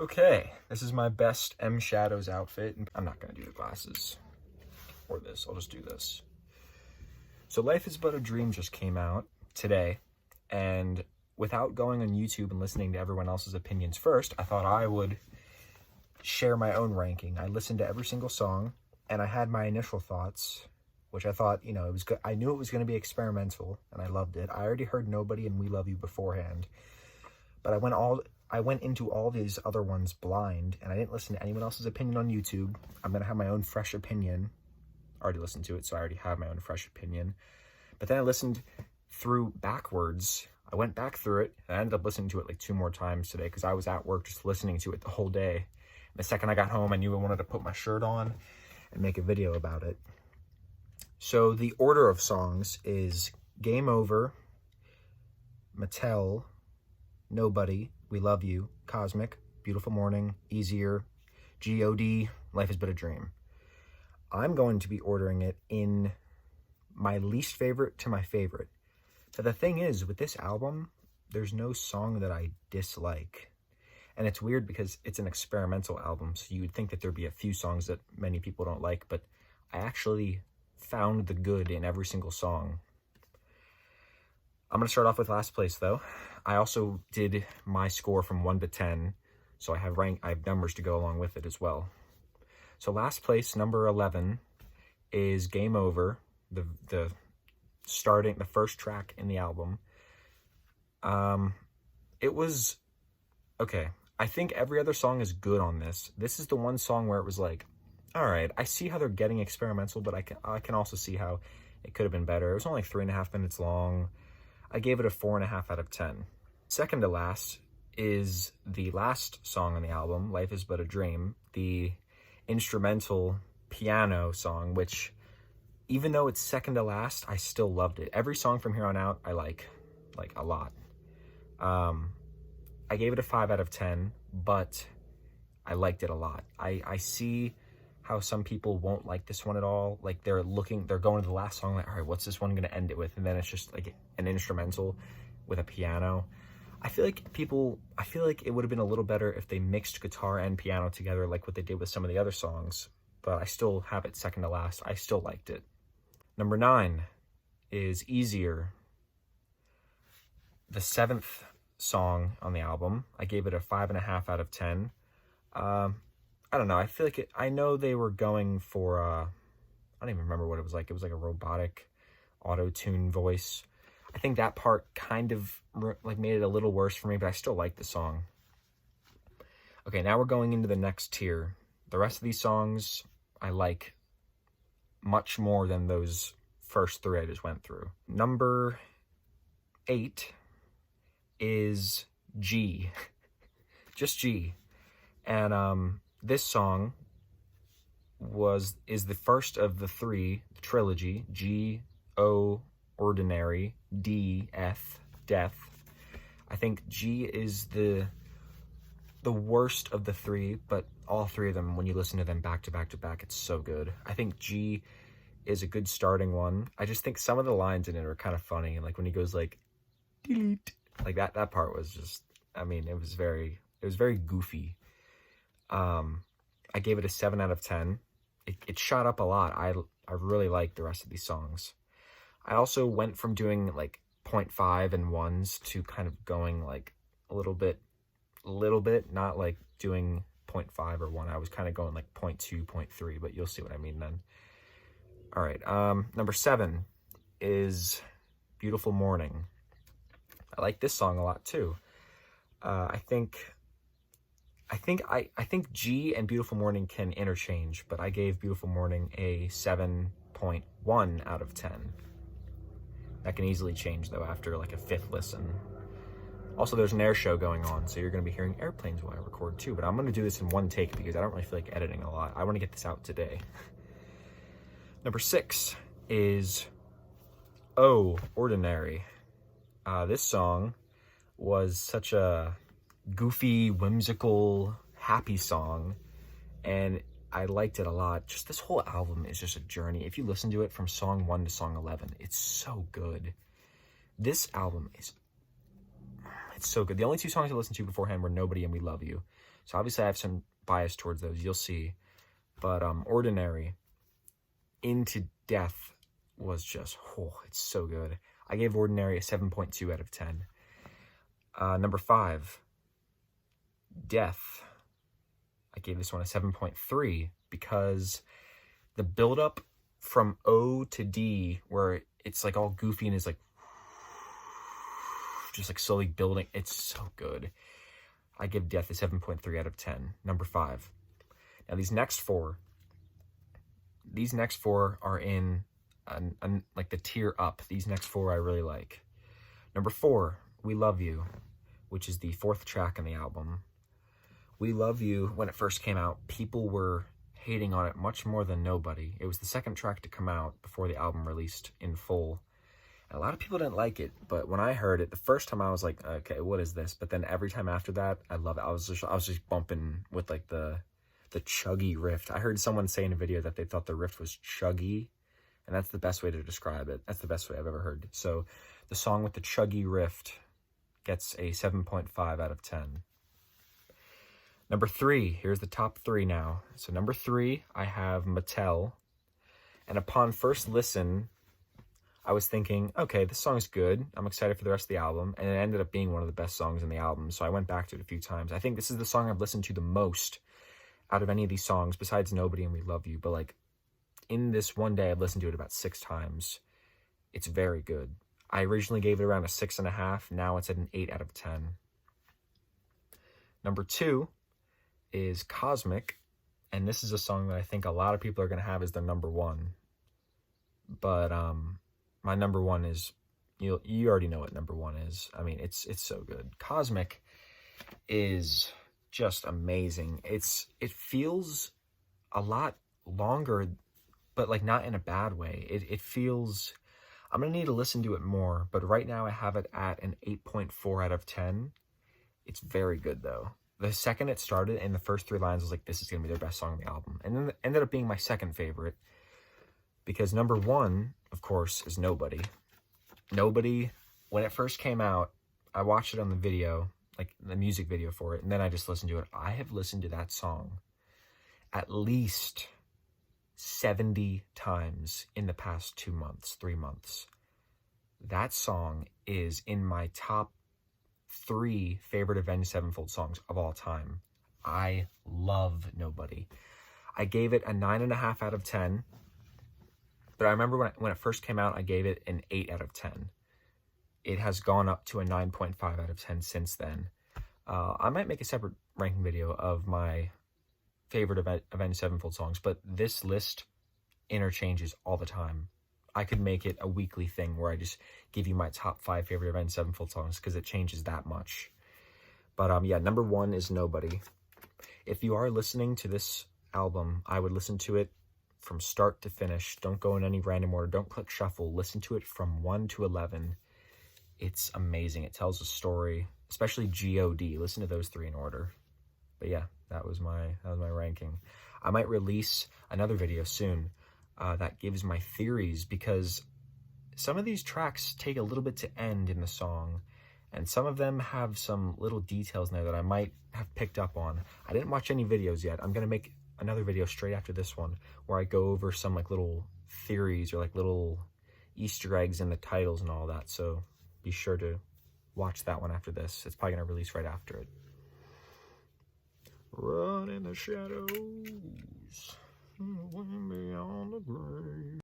Okay, this is my best M Shadows outfit. I'm not gonna do the glasses or this, I'll just do this. So Life is But a Dream just came out today, and without going on YouTube and listening to everyone else's opinions first, I thought I would share my own ranking. I listened to every single song, and I had my initial thoughts, which I thought, it was good. I knew it was gonna be experimental, and I loved it. I already heard Nobody and We Love You beforehand, but I went into all these other ones blind, and I didn't listen to anyone else's opinion on YouTube. I'm gonna have my own fresh opinion. I already listened to it, so I already have my own fresh opinion. But then I listened through backwards. I went back through it, and I ended up listening to it like 2 more times today because I was at work just listening to it the whole day. And the second I got home, I knew I wanted to put my shirt on and make a video about it. So the order of songs is Game Over, Mattel, Nobody, We Love You, Cosmic, Beautiful Morning, Easier, G.O.D., Life is But a Dream. I'm going to be ordering it in my least favorite to my favorite. But the thing is, with this album, there's no song that I dislike. And it's weird because it's an experimental album, so you would think that there'd be a few songs that many people don't like, but I actually found the good in every single song. I'm going to start off with last place, though. I also did my score from 1 to 10, so I have numbers to go along with it as well. So last place, number 11, is Game Over, the first track in the album. It was okay. I think every other song is good on this. This is the one song where it was like, all right, I see how they're getting experimental, but I can also see how it could have been better. It was only 3.5 minutes long. I gave it a 4.5 out of 10. Second to last is the last song on the album, Life is But a Dream, the instrumental piano song, which even though it's second to last, I still loved it. Every song from here on out, I like a lot. I gave it a 5 out of 10, but I liked it a lot. I see how some people won't like this one at all. Like they're going to the last song like, all right, what's this one gonna end it with? And then it's just like an instrumental with a piano. I feel like it would have been a little better if they mixed guitar and piano together like what they did with some of the other songs, but I still have it second to last. I still liked it. Number 9 is Easier, the 7th song on the album. I gave it a 5.5 out of 10. I don't know. I feel like I know they were going for, I don't even remember what it was like. It was like a robotic auto-tune voice. I think that part kind of like made it a little worse for me, but I still like the song. Okay, now we're going into the next tier. The rest of these songs I like much more than those first 3 I just went through. Number 8 is G. Just G. And this song is the first of the 3 trilogy, G, O, Ordinary, D, F, Death. I think G is the worst of the 3, but all 3 of them, when you listen to them back to back to back, it's so good. I think G is a good starting one. I just think some of the lines in it are kind of funny, and like when he goes like delete, like that part was just, I mean, it was very goofy. I gave it a 7 out of 10. It shot up a lot. I really like the rest of these songs. I also went from doing like 0.5 and 1s to kind of going like a little bit, not like doing 0.5 or 1. I was kind of going like 0.2, 0.3, but you'll see what I mean then. All right, number 7 is Beautiful Morning. I like this song a lot too. I think G and Beautiful Morning can interchange, but I gave Beautiful Morning a 7.1 out of 10. That can easily change though after like a 5th listen. Also, there's an air show going on, so you're going to be hearing airplanes while I record too, but I'm going to do this in one take because I don't really feel like editing a lot. I want to get this out today. Number 6 is Oh, Ordinary. This song was such a goofy, whimsical, happy song, and I liked it a lot. Just this whole album is just a journey. If you listen to it from song 1 to song 11, it's so good. This album is it's so good. The only two songs I listened to beforehand were Nobody and We Love You. So obviously I have some bias towards those, you'll see. But Ordinary, Into Death was just, oh, it's so good. I gave Ordinary a 7.2 out of 10. Number 5, Death. I gave this one a 7.3 because the build-up from O to D, where it's like all goofy and is like just like slowly building, it's so good. I give Death a 7.3 out of 10. Number 5. Now these next four are in like the tier up. These next four I really like. Number 4, We Love You, which is the 4th track in the album. We Love You, when it first came out, people were hating on it much more than Nobody. It was the 2nd track to come out before the album released in full. And a lot of people didn't like it, but when I heard it, the first time I was like, okay, what is this? But then every time after that, I love it. I was just bumping with like the chuggy riff. I heard someone say in a video that they thought the riff was chuggy, and that's the best way to describe it. That's the best way I've ever heard. So the song with the chuggy riff gets a 7.5 out of 10. Number 3, here's the top 3 now. So number 3, I have Mattel. And upon first listen, I was thinking, okay, this song's good. I'm excited for the rest of the album. And it ended up being one of the best songs in the album. So I went back to it a few times. I think this is the song I've listened to the most out of any of these songs, besides Nobody and We Love You. But like, in this one day, I've listened to it about 6 times. It's very good. I originally gave it around a 6.5. Now it's at an 8 out of 10. Number 2 is Cosmic, and this is a song that I think a lot of people are going to have as their number 1. But my number 1 is, you already know what number 1 is. I mean, it's so good. Cosmic is just amazing. It feels a lot longer, but like not in a bad way. It feels, I'm going to need to listen to it more, but right now I have it at an 8.4 out of 10. It's very good though. The second it started, and the first 3 lines, I was like, this is going to be their best song on the album. And then it ended up being my second favorite, because number 1, of course, is Nobody. Nobody, when it first came out, I watched it on the video, like the music video for it, and then I just listened to it. I have listened to that song at least 70 times in the past 2 months, 3 months. That song is in my top 3 favorite Avenged Sevenfold songs of all time. I love Nobody. I gave it a 9.5 out of 10, but I remember when it first came out, I gave it an 8 out of 10. It has gone up to a 9.5 out of 10 since then. I might make a separate ranking video of my favorite Avenged Sevenfold songs, but this list interchanges all the time. I could make it a weekly thing where I just give you my top 5 favorite Avenged Sevenfold songs, because it changes that much. But yeah, number 1 is Nobody. If you are listening to this album, I would listen to it from start to finish. Don't go in any random order. Don't click shuffle. Listen to it from 1 to 11. It's amazing. It tells a story, especially G.O.D. Listen to those 3 in order. But yeah, that was my ranking. I might release another video soon that gives my theories, because some of these tracks take a little bit to end in the song, and some of them have some little details in there that I might have picked up on. I didn't watch any videos yet. I'm going to make another video straight after this one where I go over some like little theories or like little Easter eggs in the titles and all that, so be sure to watch that one after this. It's probably going to release right after it. Run in the shadows, beyond the grave.